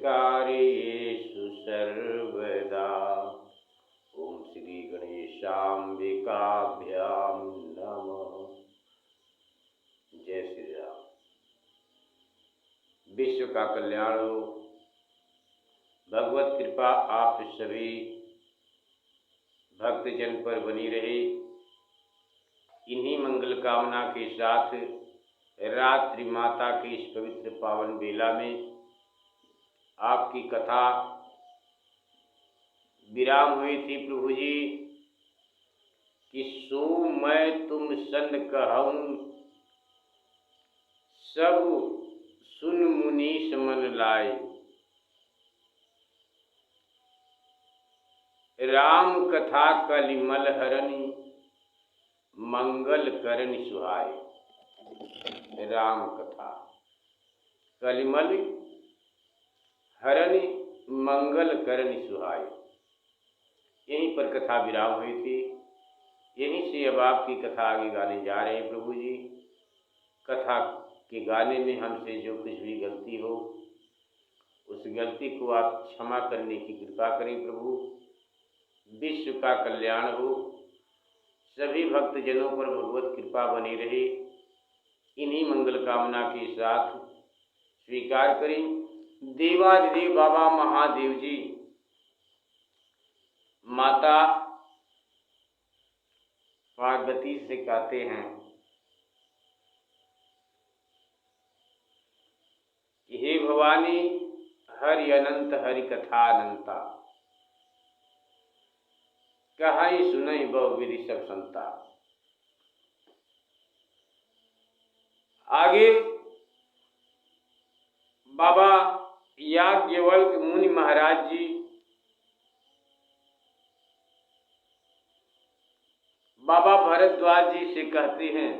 कार्येषु सर्वदा। ओम श्री गणेशाम्बिकाभ्याम नमः। जय श्री राम। विश्व का कल्याण हो, भगवत कृपा आप सभी भक्तजन पर बनी रहे। इन्हीं मंगल कामना के साथ रात्रि माता की इस पवित्र पावन बेला में आपकी कथा विराम हुई थी प्रभु जी कि सो मैं तुम सन कहूँ, सब सुन मुनीष मन लाए। राम कथा कलिमल हरनि, मंगल करनि सुहाए। राम कथा कलिमल हरनि, मंगल करनि सुहाए। यहीं पर कथा विराम हुई थी। यहीं से अब आपकी कथा आगे गाने जा रहे हैं प्रभु जी। कथा के गाने में हमसे जो कुछ भी गलती हो, उस गलती को आप क्षमा करने की कृपा करें प्रभु। विश्व का कल्याण हो, सभी भक्तजनों पर भगवत कृपा बनी रहे। इन्हीं मंगल कामना के साथ स्वीकार करें। देवाधिदेव बाबा महादेव जी माता पार्वती से कहते हैं कि हे भवानी, हरि अनंत हरि कथा अनंता, कहाई सुनई बहु विधि सब संता। आगे बाबा याज्ञवल्क मुनि महाराज जी बाबा भरद्वाज जी से कहते हैं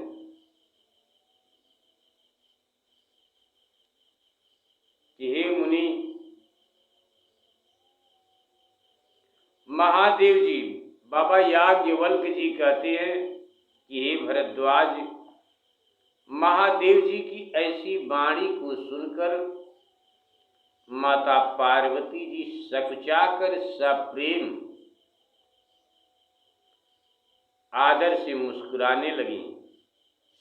कि हे मुनि, महादेव जी बाबा याज्ञवल्क जी कहते हैं कि हे भरद्वाज, महादेव जी की ऐसी वाणी को सुनकर माता पार्वती जी सकचाकर सप्रेम आदर से मुस्कुराने लगी।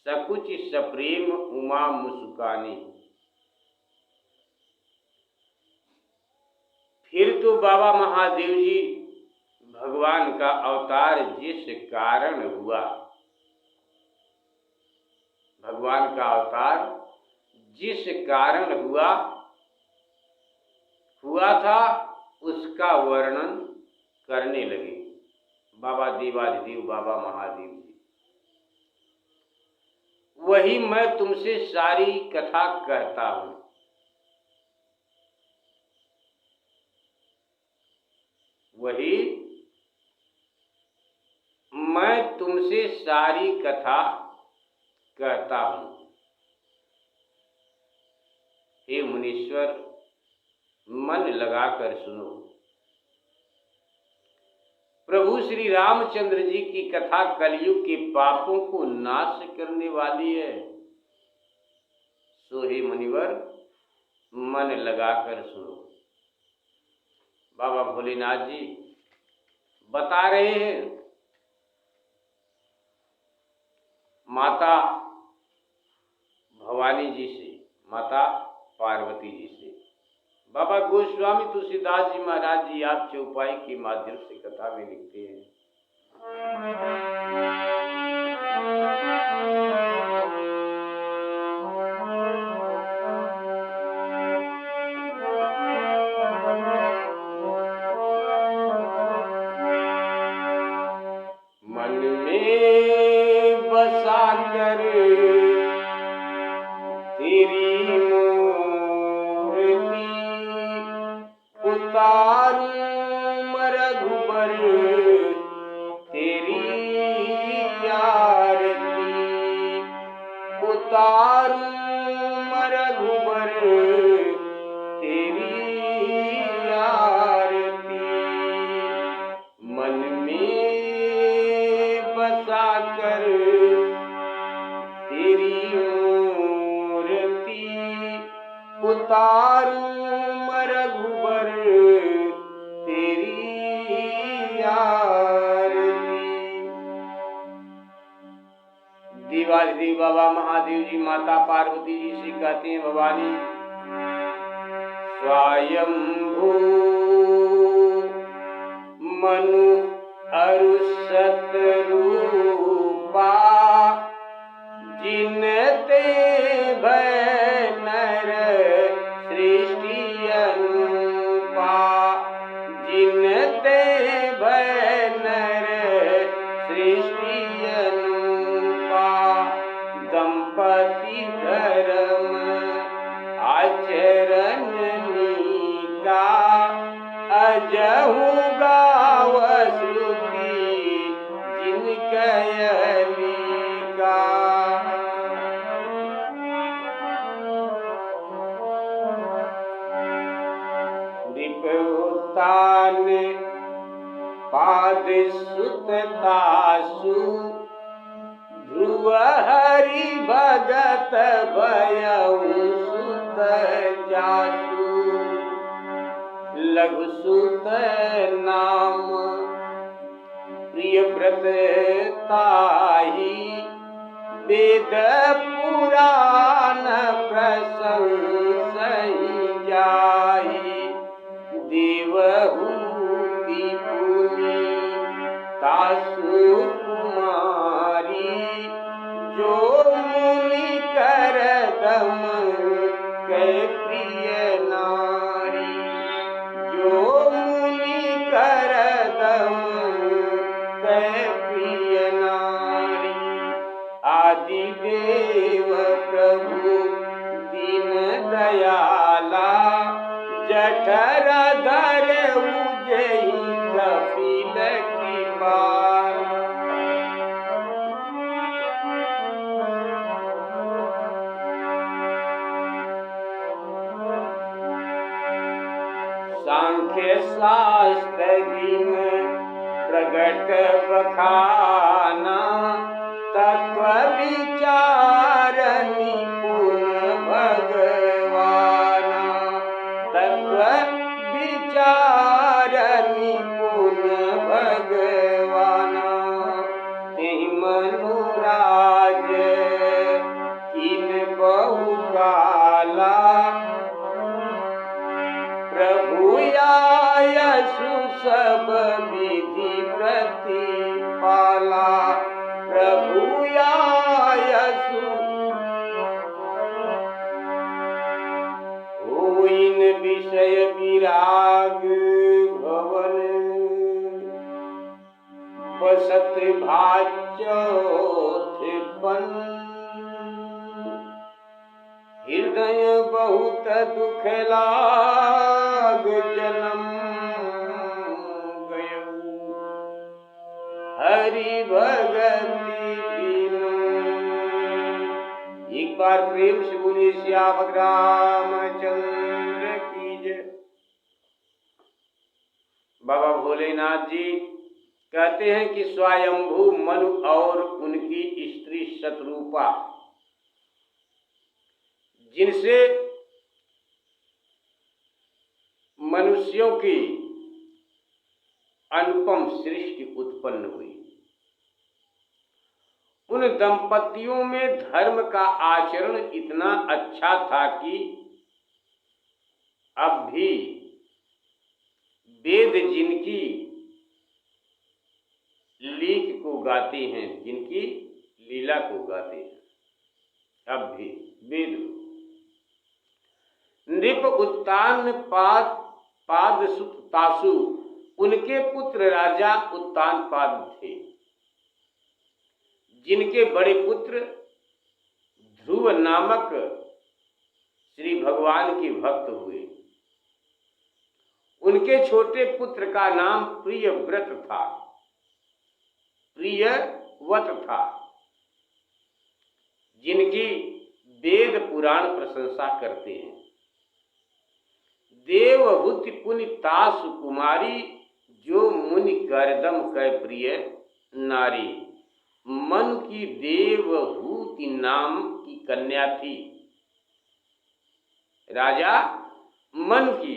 सकुच सप्रेम उमा मुस्कानी। फिर तो बाबा महादेव जी भगवान का अवतार जिस कारण हुआ, भगवान का अवतार जिस कारण हुआ था, उसका वर्णन करने लगे बाबा देवाधिदेव बाबा महादेव जी। वही मैं तुमसे सारी कथा कहता हूं। वही मैं तुमसे सारी कथा कहता हूं। हे मुनीश्वर, मन लगाकर सुनो। प्रभु श्री रामचंद्र जी की कथा कलयुग के पापों को नाश करने वाली है। सो हे मुनिवर, मन लगाकर सुनो। बाबा भोलेनाथ जी बता रहे हैं माता भवानी जी से, माता पार्वती जी से। बाबा गोस्वामी तुलसीदास जी महाराज जी आप चौपाई के माध्यम से कथा में लिखते हैं, मन में बसा कर तेरी मूर्ति उतारूं रघुबर तेरी आरती, उतारूं रघुबर तेरी आरती। मन में बसा कर तेरी मूर्ति उतारूं रघुबर महादेव बाबा महादेव जी माता पार्वती जी से कहते हैं भवानी स्वयंभू मनु अरु सतरूपा जिनते भय नर सृष्टि अनुपा जिनते भय नर सृष्टि अनुपा दंपति धर्म आचरण नीका अजहु गाव श्रुति जिनकयलिका उत्तान पाद सुततासु ध्रुव हरि भगत भयउ सुत जासु लघु सुत नाम प्रिय व्रत ताहि वेद पुराण प्रशंस जाहि देवहूति पुनि तासु कुमारी जो मुनि कर दम कै प्रिय नारी जो मुनि कर दम कै प्रिय नारी आदि देव प्रभु दीन दयाला जठर धर उजही कपिल कृपाला सांख्य शास्त्र दिन प्रगट बखाना तत्व विचार निपुण भगवाना तत्व विचार निपुण भगवाना तेहि मनुराज किन बहु काला प्रभु आयसु सब विधि प्रतिपाला प्रभु आयसु होइन विषय विराग भवन बसत भाचौथपन हृदय बहुत दुख लाग जन्म गयऊ हरि भगति बिनु। एक बार प्रेम से बोले श्याम रामचंद्र की जय। बाबा भोलेनाथ जी कहते हैं कि स्वयंभू मनु और उनकी स्त्री शतरूपा जिनसे मनुष्यों की अनुपम सृष्टि उत्पन्न हुई, उन दंपतियों में धर्म का आचरण इतना अच्छा था कि अब भी वेद जिनकी लीक को गाते हैं, जिनकी लीला को गाते हैं, अब भी वेद नृप उत्तान पाद सुतासु उनके पुत्र राजा उत्तान पाद थे, जिनके बड़े पुत्र ध्रुव नामक श्री भगवान के भक्त हुए। उनके छोटे पुत्र का नाम प्रियव्रत था, प्रियवत था, जिनकी वेद पुराण प्रशंसा करते हैं। देवहूति पुनि तासु कुमारी जो मुनि करदम कै प्रिय नारी। मन की देवहूति नाम की कन्या थी। राजा मन की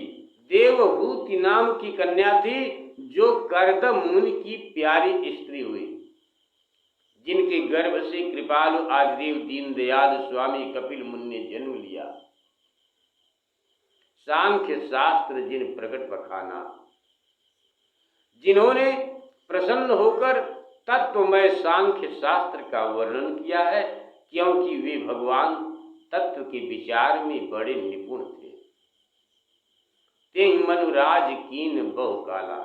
देवहूति नाम की कन्या थी, जो करदम मुनि की प्यारी स्त्री हुई, जिनके गर्भ से कृपालु आदिदेव दीनदयाल स्वामी कपिल मुनि ने जन्म लिया, सांख्य शास्त्र जिन प्रकट बखाना, जिन्होंने प्रसन्न होकर तत्वमय सांख्य शास्त्र का वर्णन किया है, क्योंकि वे भगवान तत्व के विचार में बड़े निपुण थे। तेहि मनुराज कीन बहु काला,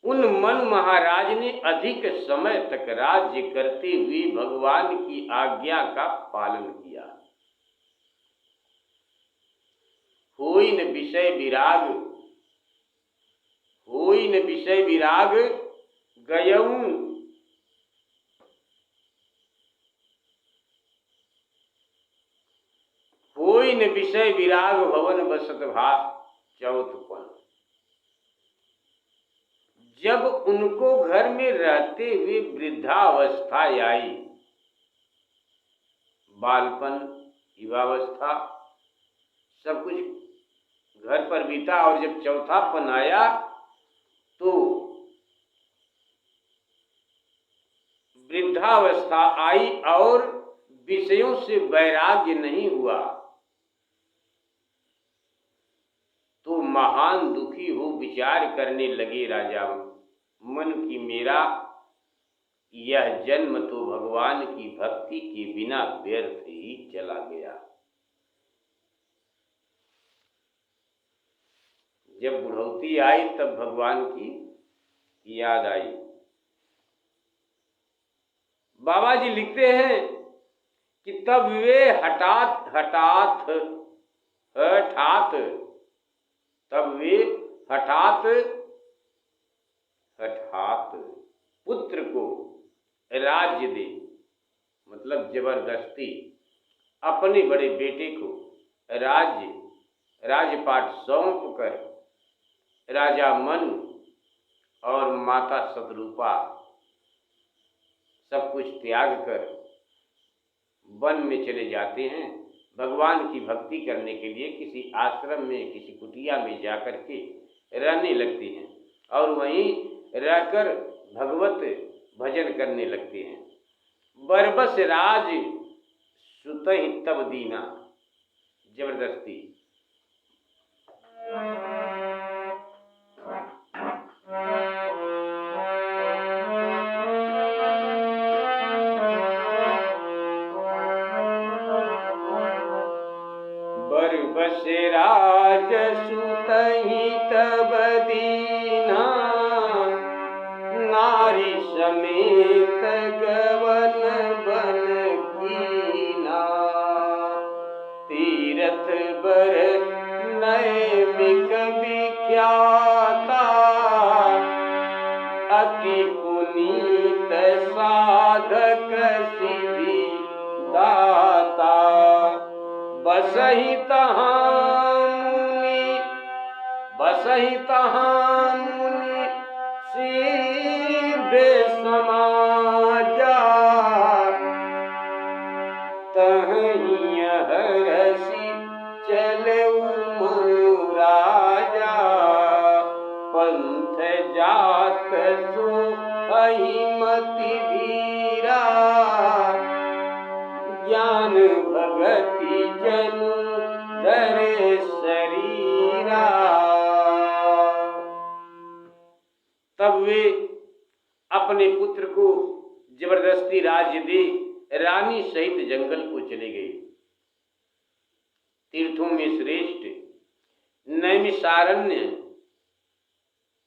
उन मनु महाराज ने अधिक समय तक राज्य करते हुए भगवान की आज्ञा का पालन किया। होई न विषय विराग, होई न विषय विराग गयऊं, होई न विषय विराग भवन बसत भा चौथपन। जब उनको घर में रहते हुए वृद्धावस्था आई, बालपन, युवावस्था सब कुछ घर पर बीता, और जब चौथापन आया तो वृद्धावस्था आई और विषयों से वैराग्य नहीं हुआ, तो महान दुखी हो विचार करने लगे राजा मन की, मेरा यह जन्म तो भगवान की भक्ति के बिना व्यर्थ ही चला गया। जब बुढ़ौती आई तब भगवान की याद आई। बाबा जी लिखते हैं कि तब वे हठात तब वे हठात पुत्र को राज्य दे, मतलब जबरदस्ती अपने बड़े बेटे को राजपाट सौंप कर राजा मनु और माता शतरूपा सब कुछ त्याग कर वन में चले जाते हैं, भगवान की भक्ति करने के लिए किसी आश्रम में, किसी कुटिया में जाकर के रहने लगते हैं और वहीं रहकर भगवत भजन करने लगते हैं। बरबस राज सुतहि तब दीना, जबरदस्ती। बरबस राज सुतहि तब दीना, नारी समेत गवन बन कीना। तीरथ बर नैमिक विख्याता, अति पुनीत साधक सिद्धि दाता। बसहि तहाँ मुनि सिद्ध समाजा, तहीं हरसि चलऊ मनु राजा। पंथ जात सो अहिमति धीरा, ज्ञान भगति जनु धरे शरीरा। तब वे अपने पुत्र को जबरदस्ती राज्य दे रानी सहित जंगल को चले गए। तीर्थों में श्रेष्ठ नैमिषारण्य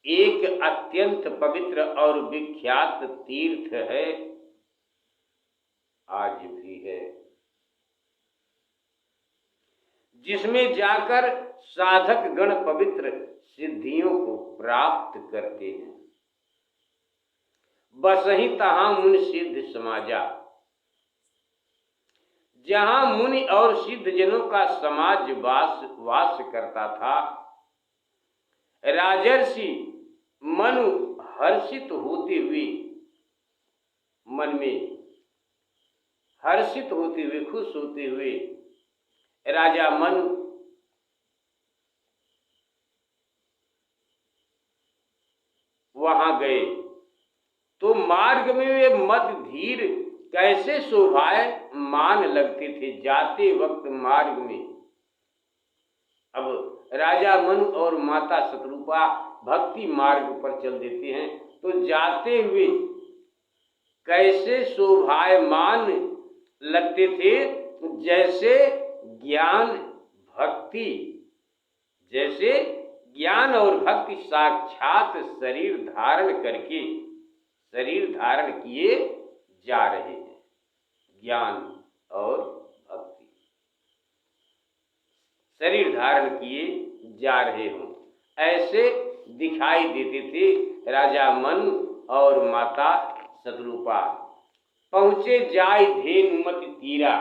एक अत्यंत पवित्र और विख्यात तीर्थ है, आज भी है, जिसमें जाकर साधक गण पवित्र सिद्धियों को प्राप्त करते हैं। बसहि तहाँ मुनि सिद्ध समाजा, जहां मुनि और सिद्ध जनों का समाज वास करता था। राजर्षि मनु हर्षित होते हुए, मन में हर्षित होते हुए, खुश होते हुए राजा मनु वहां गए तो मार्ग में वे मत धीर कैसे शोभायमान लगते थे जाते वक्त मार्ग में। अब राजा मनु और माता शतरूपा भक्ति मार्ग पर चल देते हैं तो जाते हुए कैसे शोभायमान लगते थे, जैसे ज्ञान भक्ति, जैसे ज्ञान और भक्ति साक्षात शरीर धारण करके, शरीर धारण किए जा रहे हैं। ज्ञान और भक्ति शरीर धारण किए जा रहे हों, ऐसे दिखाई देते थे राजा मनु और माता शतरूपा। पहुँचे जाय धेनुमति तीरा,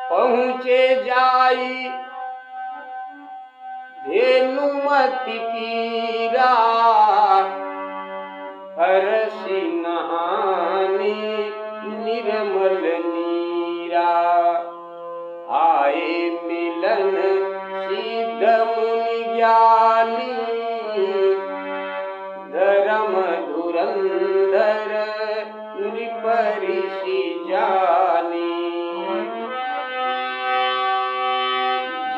पहुँचे जाय धेनुमति तीरा, हरसि नहाने निर्मल नीरा। आए मिलन सिद्ध मुनि ज्ञानी, धर्म धुरंधर नृप ऋषि जानी।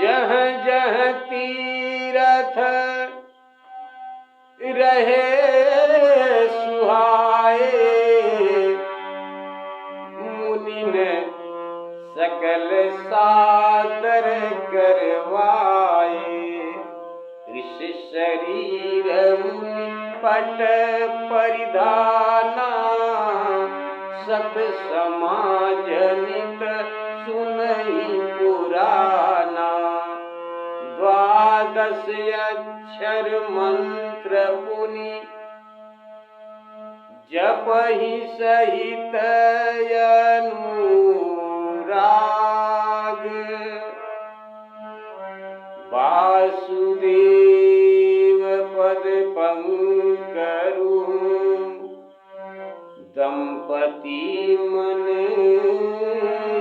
जह जह तीरथ रहे सुहाए, मुनि ने सकल सादर करवाए। ऋषि शरीर मुनि पट परिधाना, सत समाज नित सुनहि पुराना। द्वादश अक्षर मंत्र पुनि जपहि सहित अनुराग। वासुदेव पद पंकरु, दंपति मन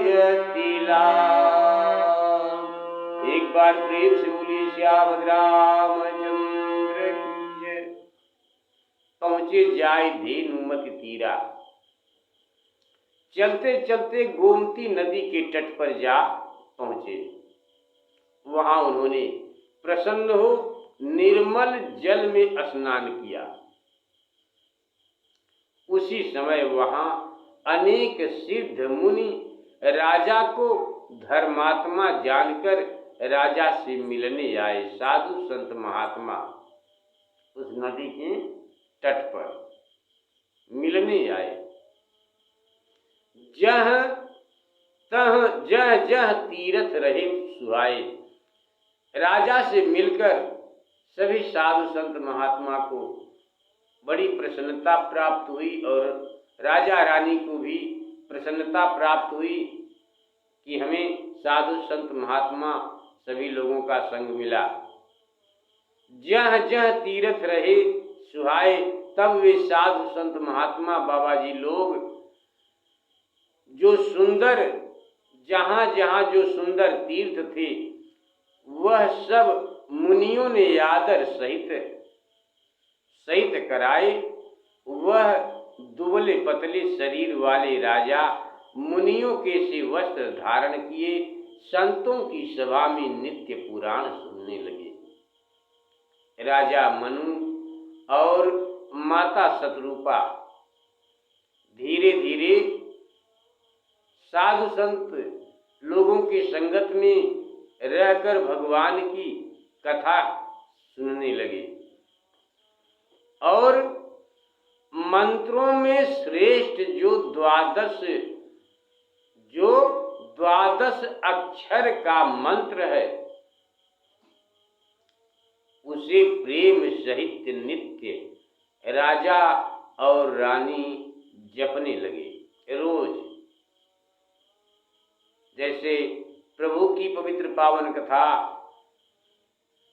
यतिलाभ। एक बार प्रेम से बोलिए श्याम रामचंद्र की जय। पहुँचे जाय धेनुमति तीरा, चलते चलते गोमती नदी के तट पर जा पहुँचे। वहाँ उन्होंने प्रसन्न हो निर्मल जल में स्नान किया। उसी समय वहाँ अनेक सिद्ध मुनि राजा को धर्मात्मा जानकर राजा से मिलने आए। साधु संत महात्मा उस नदी के तट पर मिलने आए। जह तह जह जह तीरथ रहे सुहाए। राजा से मिलकर सभी साधु संत महात्मा को बड़ी प्रसन्नता प्राप्त हुई और राजा रानी को भी प्रसन्नता प्राप्त हुई कि हमें साधु संत महात्मा सभी लोगों का संग मिला। जह जह तीर्थ रहे सुहाए, तब वे साधु संत महात्मा बाबा जी लोग जो सुंदर, जहाँ जहाँ जो सुंदर तीर्थ थे वह सब मुनियों ने आदर सहित कराए। वह दुबले पतले शरीर वाले राजा मुनियों के से वस्त्र धारण किए संतों की सभा में नित्य पुराण सुनने लगे। राजा मनु और माता शतरूपा धीरे धीरे साधु संत लोगों की संगत में रहकर भगवान की कथा सुनने लगे और मंत्रों में श्रेष्ठ जो द्वादश अक्षर का मंत्र है उसे प्रेम सहित नित्य राजा और रानी जपने लगे। रोज जैसे प्रभु की पवित्र पावन कथा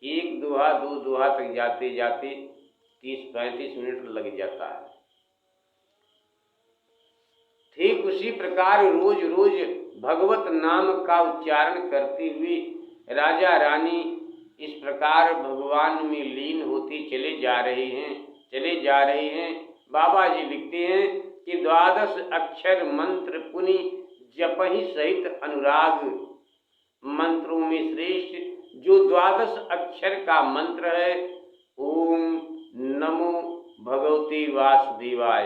एक दोहा दो दोहा तक जाते जाते 30-35 मिनट लग जाता है, ठीक उसी प्रकार रोज रोज भगवत नाम का उच्चारण करते हुए राजा रानी इस प्रकार भगवान में लीन होते चले जा रहे हैं। बाबा जी लिखते हैं कि 12 अक्षर मंत्र पुनि जपहि सहित अनुराग। मंत्रों में श्रेष्ठ जो 12 अक्षर का मंत्र है, ओम नमो भगवते वासुदेवाय,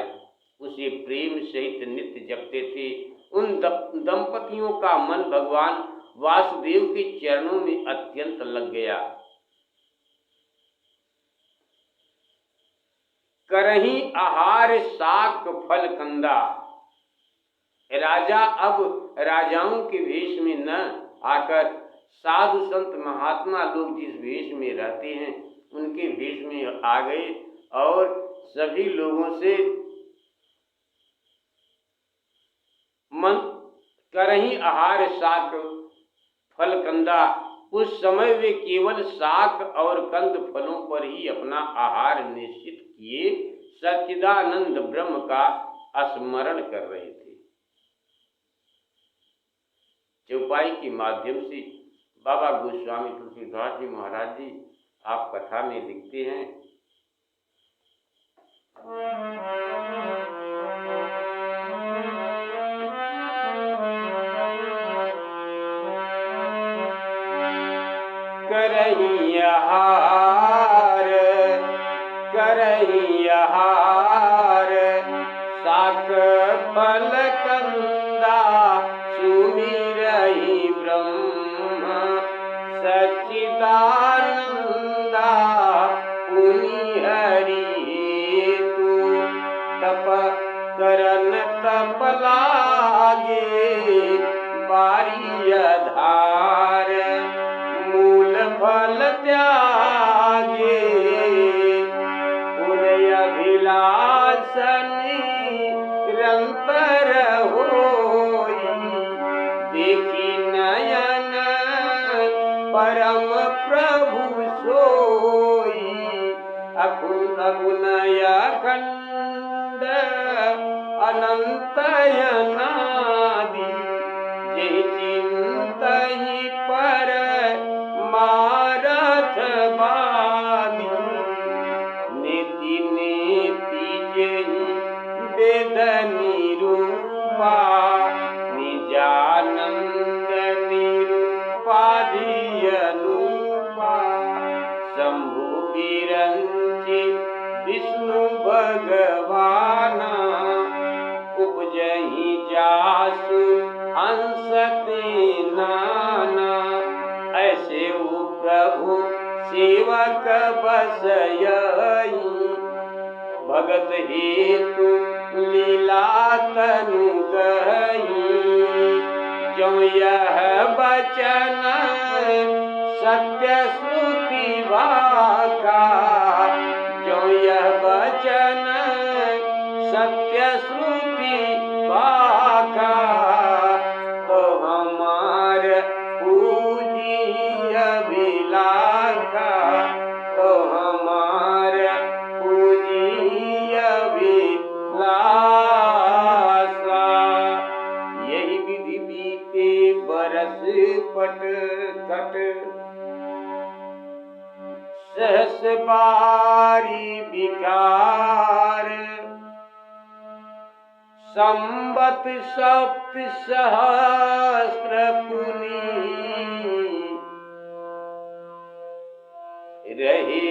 उसे प्रेम सहित नित्य जपते थे। उन दंपतियों का मन भगवान वासुदेव के चरणों में अत्यंत लग गया। करही आहार शाक फल कंदा। राजा अब राजाओं के वेश में न आकर साधु संत महात्मा लोग जिस वेश में रहते हैं उनके वेश में आ गए और सभी लोगों से मन करही आहार शाक फल कंदा। उस समय वे केवल शाक और कंद फलों पर ही अपना आहार निश्चित किए सच्चिदानंद ब्रह्म का स्मरण कर रहे थे। चौपाई के माध्यम से बाबा गोस्वामी तुलसीदास जी महाराज जी आप कथा में लिखते हैं, करही आहार शाक फल कंदा, सुमिरहि ब्रह्म सच्चिदानंदा, पुनि हरि हेतु तप करन तप लागे, बारी आधार मूल फल त्यागे, उदय अभिलाषन निरंतर होई, देखी नयन परम प्रभु सोई, अगुनय खंड अनंत अनादि, जय चिंतहि पर मारथ बानी, नीति नीति जय वेद निरूपा, निजानंद निरूपाधि अनुपा, शंभु विरंचि विष्णु भगवाना, उपजहि जासु हंस ते नाना, ऐसे वो प्रभु सेवक बसयहि, भगत हेतु लीला तनु गही, जो यह बचन सत्य श्रुति वाका, जो यह बचन सत्य श्रुति वाका, तो हमार पूजी अभिलाखा, तो हमार पूजी अभिलाषा। यही विधि बीते बरस पट कट, सहस बारी विकार, संबत सप्त सहस्त्र पुनि, रहे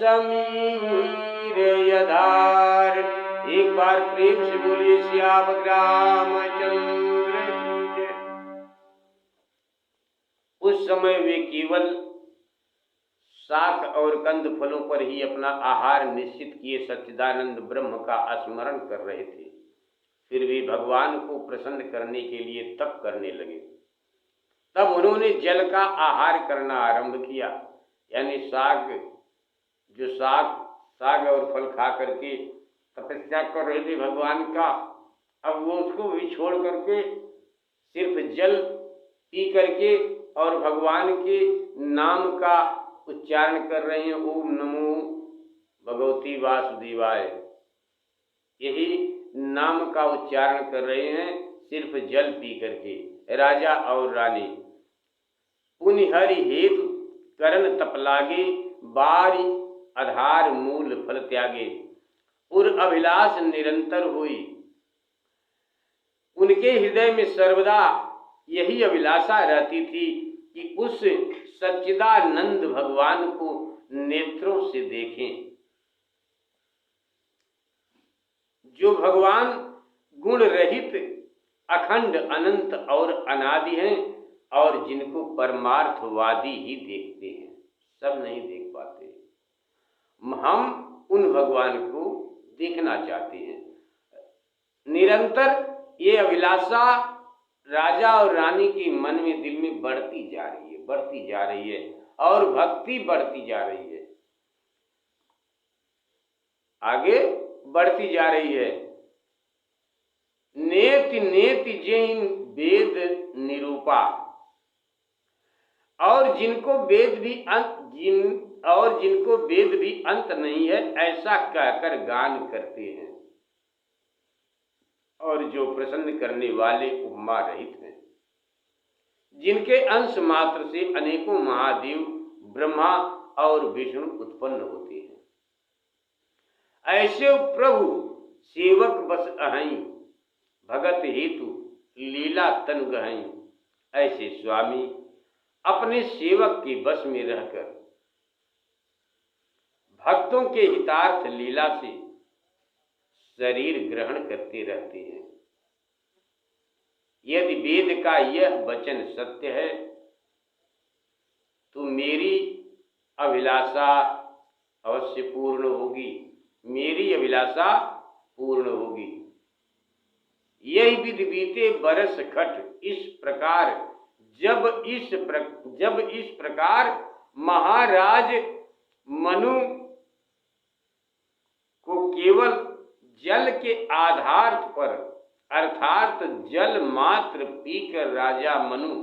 समीर यधार। एक बार प्रेम से बोलिए सियावत रामचंद्र की जय। उस समय वे केवल शाक और कंद फलों पर ही अपना आहार निश्चित किए सच्चिदानंद ब्रह्म का स्मरण कर रहे थे। फिर भी भगवान को प्रसन्न करने के लिए तप करने लगे। तब उन्होंने जल का आहार करना आरंभ किया, यानी साग और फल खा करके तपस्या कर रहे थे भगवान का, अब वो उसको भी छोड़ करके सिर्फ जल पी करके और भगवान के नाम का उच्चारण कर रहे हैं, ओम नमो भगवती वासुदेवाय। यही नाम का उच्चारण कर रहे हैं सिर्फ जल पी करके, राजा और रानी। पुनि हरि हेतु करन तप लागे, बारी आधार मूल फल त्यागे। उर अभिलाष निरंतर हुई, उनके हृदय में सर्वदा यही अभिलाषा रहती थी कि उस सच्चिदानंद भगवान को नेत्रों से देखें, जो भगवान गुण रहित, अखंड, अनंत और अनादि हैं और जिनको परमार्थवादी ही देखते हैं, सब नहीं देख पाते। हम उन भगवान को देखना चाहते हैं। निरंतर ये अभिलाषा राजा और रानी के मन में, दिल में बढ़ती जा रही है, बढ़ती जा रही है और भक्ति बढ़ती जा रही है, आगे बढ़ती जा रही है। नेति नेति जैन वेद निरूपा, और जिनको वेद भी अंत नहीं है, ऐसा कहकर गान करते हैं, और जो प्रसन्न करने वाले उपमा रहित हैं, जिनके अंश मात्र से अनेकों महादेव, ब्रह्मा और विष्णु उत्पन्न होते हैं, ऐसे प्रभु सेवक बस अहई, भगत हेतु लीला तन गहई। ऐसे स्वामी अपने सेवक के बस में रहकर भक्तों के हितार्थ लीला से शरीर ग्रहण करते रहते हैं। यदि वेद का यह वचन सत्य है तो मेरी अभिलाषा अवश्य पूर्ण होगी, मेरी अभिलाषा पूर्ण होगी। यही विधि बीते बरस खट, इस प्रकार जब इस प्रकार महाराज मनु को केवल जल के आधार पर, अर्थात जल मात्र पीकर राजा मनु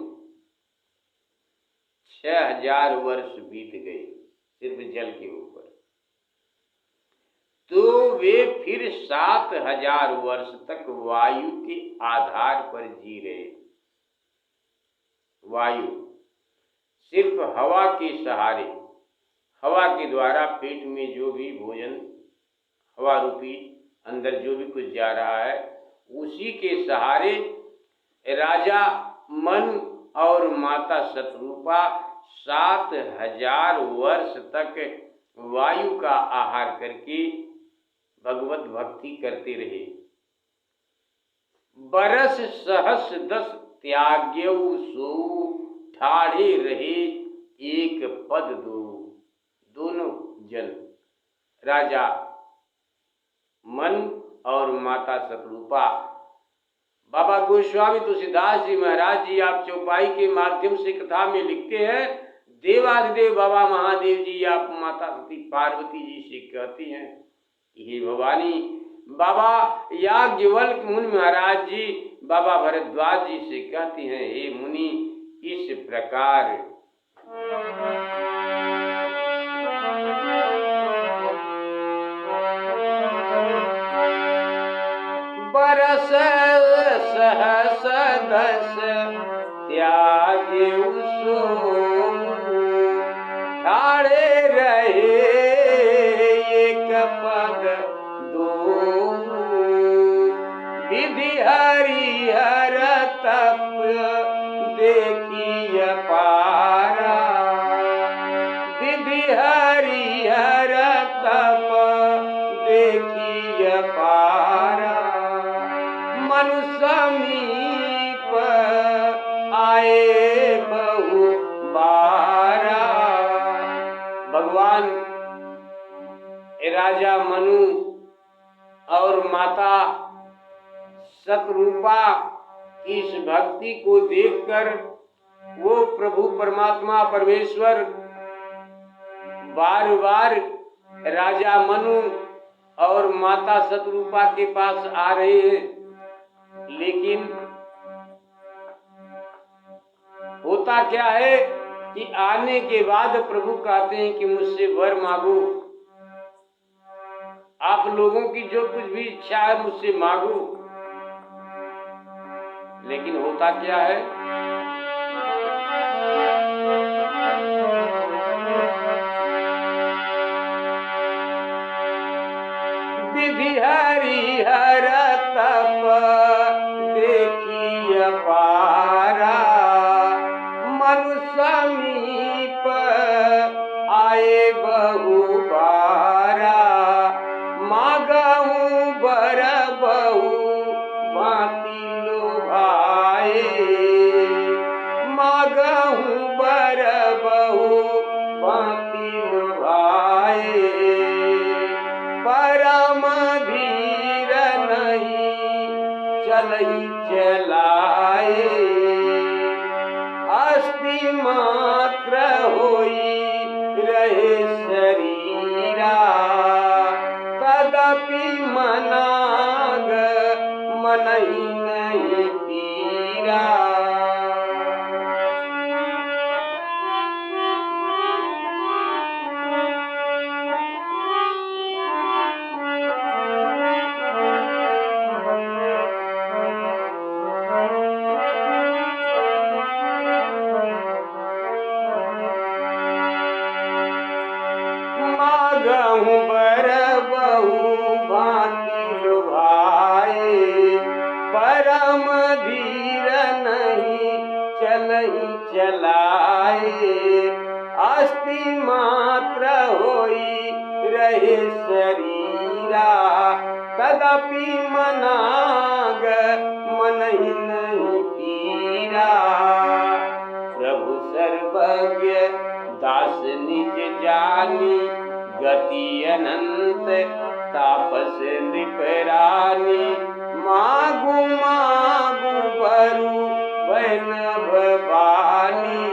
6000 वर्ष बीत गए, सिर्फ जल के ऊपर, तो वे फिर 7000 वर्ष तक वायु के आधार पर जी रहे। वायु सिर्फ हवा के सहारे, हवा के द्वारा पेट में जो भी भोजन, हवा रूपी अंदर जो भी कुछ जा रहा है, उसी के सहारे राजा मन और माता शतरूपा 7000 वर्ष तक वायु का आहार करके भगवत भक्ति करते रहे। बरस सहस 10 त्याग्यऊ सो, ठाढ़े रहे एक पद दो। दोनों जन, राजा मन और माता शतरूपा। बाबा गोस्वामी तुलसीदास जी महाराज जी आप चौपाई के माध्यम से कथा में लिखते हैं, देवाधिदेव बाबा महादेव जी आप माता सती पार्वती जी से कहती हैं, हे भवानी। बाबा याज्ञवल्क्य मुनि महाराज जी बाबा भरद्वाज जी से कहती हैं, हे मुनि, इस प्रकार बरस सहस 10 त्याग्यऊ सो, ठाढ़े रहे एक पद दो। विधि हरिहर तप देखिय पारा, विधि हरिहर तप देखिय पारा। मनु समीप आए बहु बारा। भगवान राजा मनु और माता शतरूपा इस भक्ति को देखकर वो प्रभु परमात्मा परमेश्वर बार बार राजा मनु और माता शतरूपा के पास आ रहे हैं, लेकिन होता क्या है कि आने के बाद प्रभु कहते हैं कि मुझसे वर मांगो, आप लोगों की जो कुछ भी इच्छा है मुझसे मांगो। लेकिन होता क्या है, रिधि हरिहर तप देखिय पारा, मनु समीप आए बहु बारा, मागहूँ बर बहु भांति लोभाए, मागहूँ बर बहु भांति लोभाए, परम धीर नहीं चलहि चलाए, अस्थि मात्र होई रहे शरीरा, तदपि मनाग मनहि नहीं पीरा। मागहूँ बर बहु भांति लुभाए, परम धीर नहीं चलहि चलाए, अस्थि मात्र होई रहे शरीरा, तदपि मनाग मनहि नहीं पीरा। प्रभु सर्वज्ञ दास निज जानी, गति अनंत तापस नृपरानी, मागु मागु बरु वैष्णव बानी।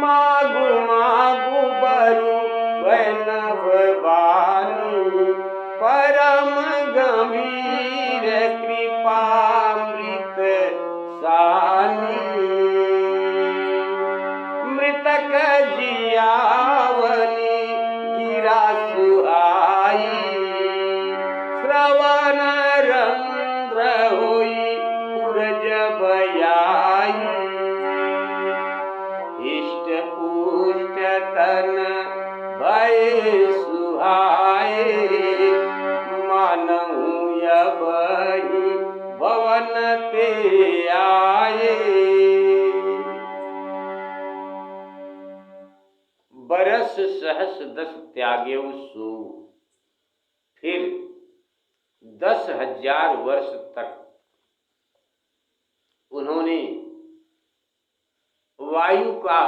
मागु मागु बरु वैष्णव बानी, परम गंभीर कृपामृत सानी। मृतक जियावनी गिरा सुहाई, श्रवण रंध्र होई पुरज बयाई, इष्ट पुष्ट तन भय सुहाए, मानहूँ यबहि भवन ते आए। बरस सहस दस त्याग्यऊ सो, फिर 10,000 वर्ष तक उन्होंने वायु का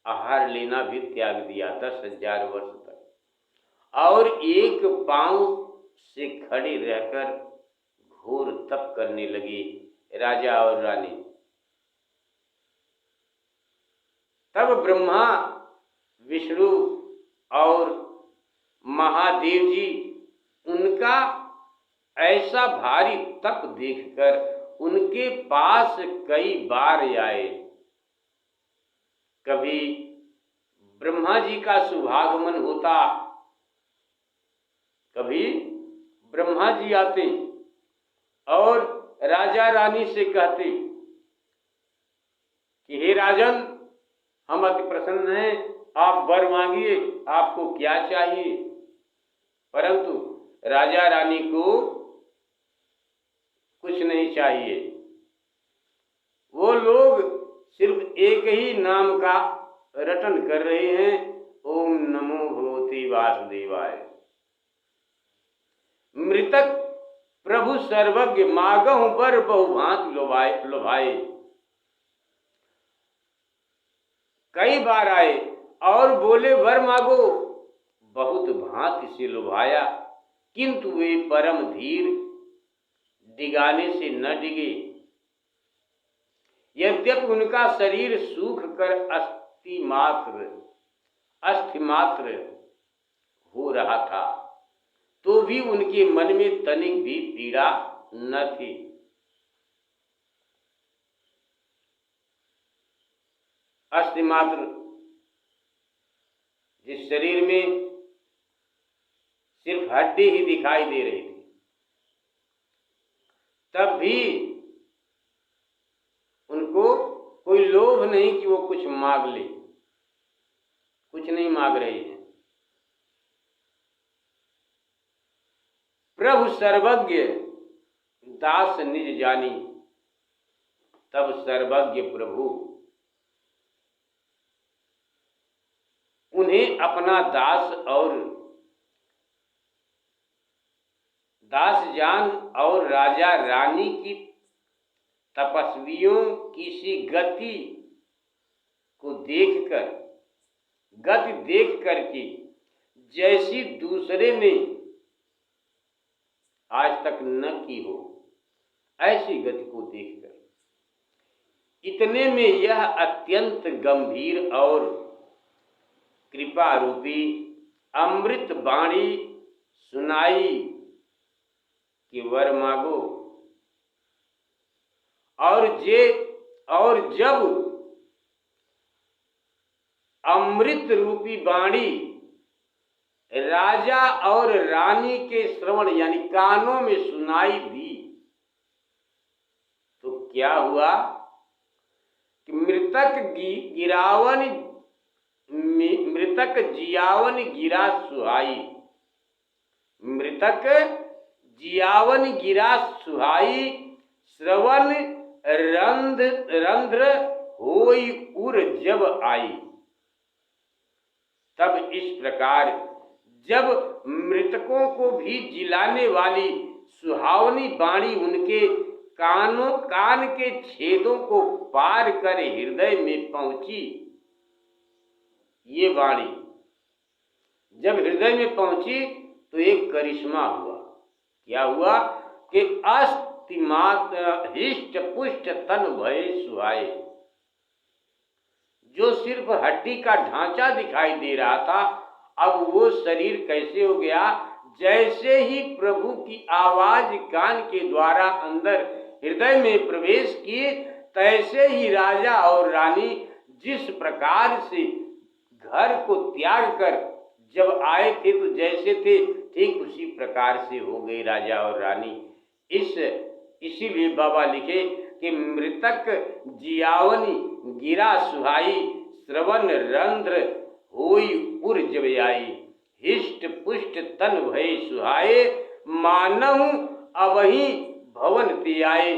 आहार लेना भी त्याग दिया 10,000 वर्ष तक, और एक पांव से खड़े रहकर घोर तप करने लगे राजा और रानी। तब ब्रह्मा विष्णु और महादेव जी उनका ऐसा भारी तप देखकर उनके पास कई बार आए। कभी ब्रह्मा जी का शुभागमन होता, कभी ब्रह्मा जी आते और राजा रानी से कहते कि हे राजन, हम अति प्रसन्न हैं, आप वर मांगिए, आपको क्या चाहिए। परंतु राजा रानी को कुछ नहीं चाहिए। वो लोग सिर्फ एक ही नाम का रटन कर रहे हैं, ओम नमो भगवते वासुदेवाय। मृतक प्रभु सर्वज्ञ मागहु बर बहुभांति लोभाए। कई बार आए और बोले वर मांगो, बहुत भांति से लुभाया, किंतु वे परम धीर डिगाने से न डिगे। यद्यपि उनका शरीर सूख कर अस्थि मात्र हो रहा था, तो भी उनके मन में तनिक भी पीड़ा न थी। अस्थि मात्र जिस शरीर में सिर्फ हड्डी ही दिखाई दे रही थी, तब भी कोई लोभ नहीं कि वो कुछ मांग ले, कुछ नहीं मांग रहे हैं। प्रभु सर्वज्ञ दास निज जानी, तब सर्वज्ञ प्रभु उन्हें अपना दास और दास जान और राजा रानी की तपस्वियों की सी गति को देखकर, गति देख करके जैसी दूसरे ने आज तक न की हो, ऐसी गति को देखकर इतने में यह अत्यंत गंभीर और कृपा रूपी अमृत वाणी सुनाई कि वर मांगो। और जब अमृत रूपी वाणी राजा और रानी के श्रवण यानी कानों में सुनाई दी, तो क्या हुआ कि मृतक जियावन गिरा सुहाई, मृतक जियावन गिरा सुहाई, श्रवण रंध्र होई उर जब आई। तब इस प्रकार जब मृतकों को भी जिलाने वाली सुहावनी वाणी उनके कान के छेदों को पार कर हृदय में पहुंची, ये वाणी जब हृदय में पहुंची तो एक करिश्मा हुआ। क्या हुआ कि अस्थिमात हिष्ट पुष्ट तन भय सुहाए, जो सिर्फ हड्डी का ढांचा दिखाई दे रहा था, अब वो शरीर कैसे हो गया, जैसे ही प्रभु की आवाज कान के द्वारा अंदर हृदय में प्रवेश किए, तैसे ही राजा और रानी जिस प्रकार से घर को त्याग कर जब आए थे तो जैसे थे ठीक उसी प्रकार से हो गए राजा और रानी। इसीलिए बाबा लिखे कि मृतक जियावनी गिरा सुहाई, श्रवण रंध्र होई उर जब आई, हिष्ट पुष्ट तन भय सुहाए, मानहु अबहि भवन ते आए।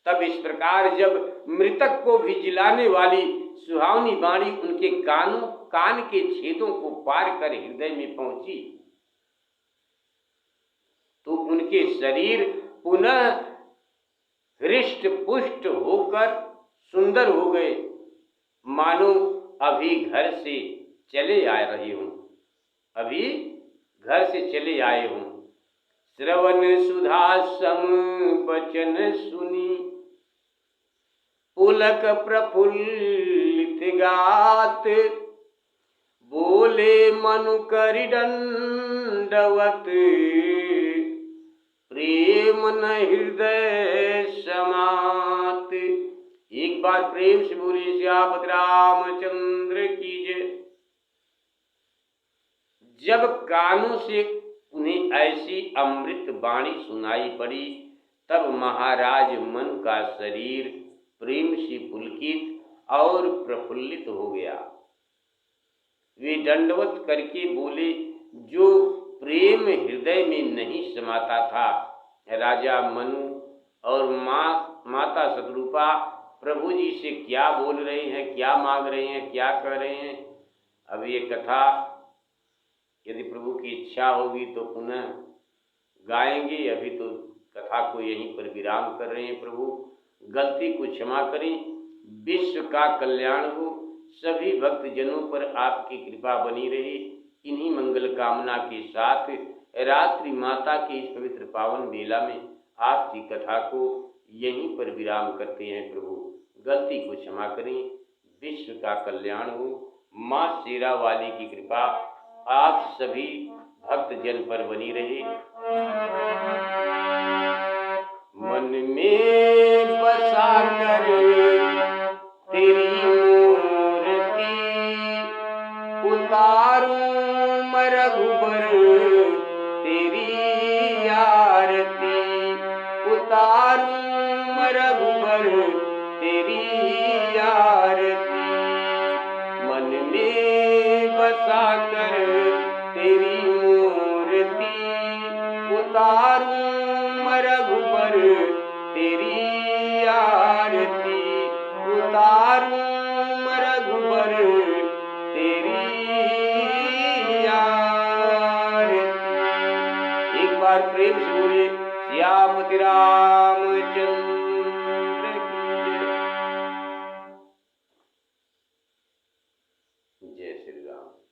तब इस प्रकार जब मृतक को भी जिलाने वाली सुहावनी वाणी उनके कान के छेदों को पार कर हृदय में पहुंची, तो उनके शरीर पुनः हृष्ट पुष्ट होकर सुंदर हो गए, मानो अभी घर से चले आ रहे हूं, अभी घर से चले आए हूं। श्रवण सुधा सम वचन सुनी, पुलक प्रफुल्लित गात, बोले मनु करि दंडवत, प्रेम न हृदय समात। एक बार प्रेम से बोले सियापति रामचंद्र की जय। जब कानों से उन्हें ऐसी अमृत वाणी सुनाई पड़ी, तब महाराज मन का शरीर प्रेम से पुलकित और प्रफुल्लित हो गया। वे दंडवत करके बोले, जो प्रेम हृदय में नहीं समाता था। राजा मनु और माता शतरूपा प्रभु जी से क्या बोल रहे हैं, क्या मांग रहे हैं, क्या कह रहे हैं। अब ये कथा यदि प्रभु की इच्छा होगी तो पुनः गाएंगे, अभी तो कथा को यहीं पर विराम कर रहे हैं। प्रभु गलती को क्षमा करें, विश्व का कल्याण हो, सभी भक्त जनों पर आपकी कृपा बनी रहे। इन्हीं मंगल कामना के साथ रात्रि माता के इस पवित्र पावन बेला में आपकी कथा को यहीं पर विराम करते हैं। प्रभु गलती को क्षमा करें, विश्व का कल्याण हो। माँ शेरा वाली की कृपा आप सभी भक्त जन पर बनी रहे। मन में बसा कर तेरी मूर्ति, उतारूं मैं रघुबर तेरी आरती, उतारूं मैं रघुबर प्रेम से बोलिए सियापति रामचंद्र की जय। जय श्री राम।